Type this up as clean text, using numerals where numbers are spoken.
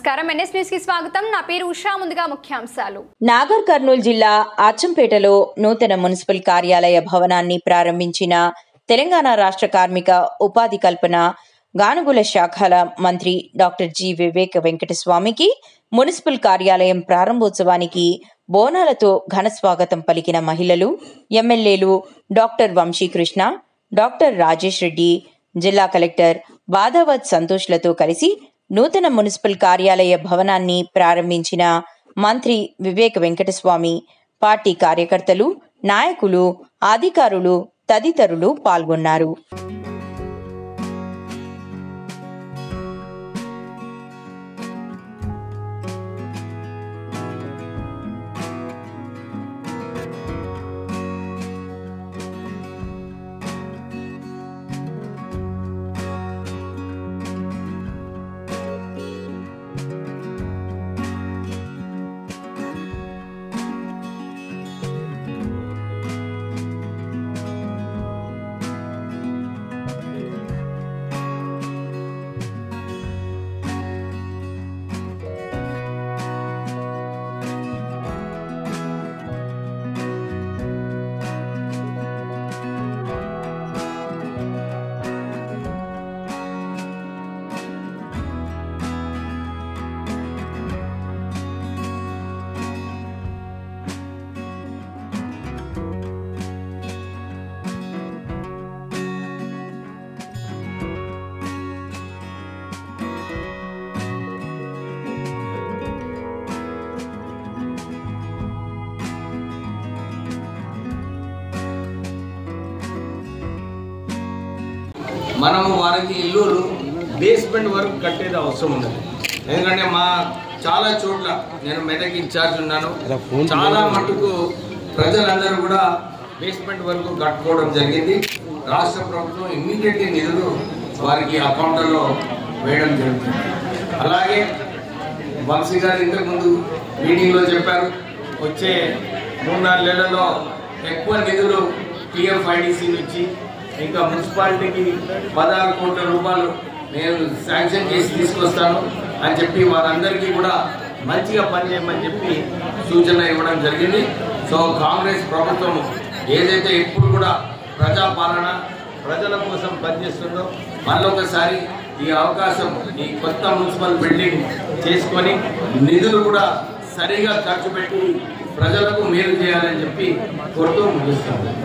నమస్కారం NS news కి స్వాగతం నా పేరు ఉషా ముందుగా ముఖ్యాంశాలు నాగర్ కర్నూల్ జిల్లా అచ్చంపేటలో నూతన మున్సిపల్ కార్యాలయ భవనాన్ని ప్రారంభించిన తెలంగాణ రాష్ట్ర కార్మిక ఉపాధి కల్పన గానుగుల శాఖల మంత్రి డాక్టర్ జి వివేక్ వెంకటస్వామికి మున్సిపల్ కార్యాలయం ప్రారంభోత్సవానికి బోనాలతో ఘన స్వాగతం పలికిన మహిళలు ఎమ్మెల్యేలు డాక్టర్ వంశీకృష్ణ డాక్టర్ రాజేష్ రెడ్డి జిల్లా కలెక్టర్ బాదావత్ సంతోష్లతో కలిసి నూతన మున్సిపల్ కార్యాలయ భవనాన్ని ప్రారంభించిన మంత్రి వివేక్ వెంకటస్వామి పార్టీ కార్యకర్తలు నాయకులు అధికారులు తదితరులు పాల్గొన్నారు. మనము వారికి ఇల్లు బేస్మెంట్ వరకు కట్టేది అవసరం ఉన్నది. ఎందుకంటే మా చాలా చోట్ల నేను మెదక్ ఇన్ఛార్జ్ ఉన్నాను, చాలా మటుకు ప్రజలందరూ కూడా బేస్మెంట్ వరకు కట్టుకోవడం జరిగింది. రాష్ట్ర ప్రభుత్వం ఇమ్మీడియట్లీ నిధులు వారికి అకౌంట్లలో వేయడం జరుగుతుంది. అలాగే వంశీ గారు ఇంతకుముందు మీటింగ్లో చెప్పారు, వచ్చే 3-4 నెలల్లో ఎక్కువ నిధులు టీఎఫ్ఐడిసి నుంచి ఇంకా మున్సిపాలిటీకి 16 కోట్ల రూపాయలు నేను శాంక్షన్ చేసి తీసుకొస్తాను అని చెప్పి వారందరికీ కూడా మంచిగా పనిచేయమని చెప్పి సూచన ఇవ్వడం జరిగింది. సో కాంగ్రెస్ ప్రభుత్వం ఏదైతే ఎప్పుడు కూడా ప్రజాపాలన ప్రజల కోసం పనిచేస్తుందో మళ్ళొకసారి ఈ అవకాశం ఈ కొత్త మున్సిపల్ బిల్డింగ్ చేసుకొని నిధులు కూడా సరిగా ఖర్చు పెట్టి ప్రజలకు మేలు చేయాలని చెప్పి కోరుతూ ముగిస్తాను.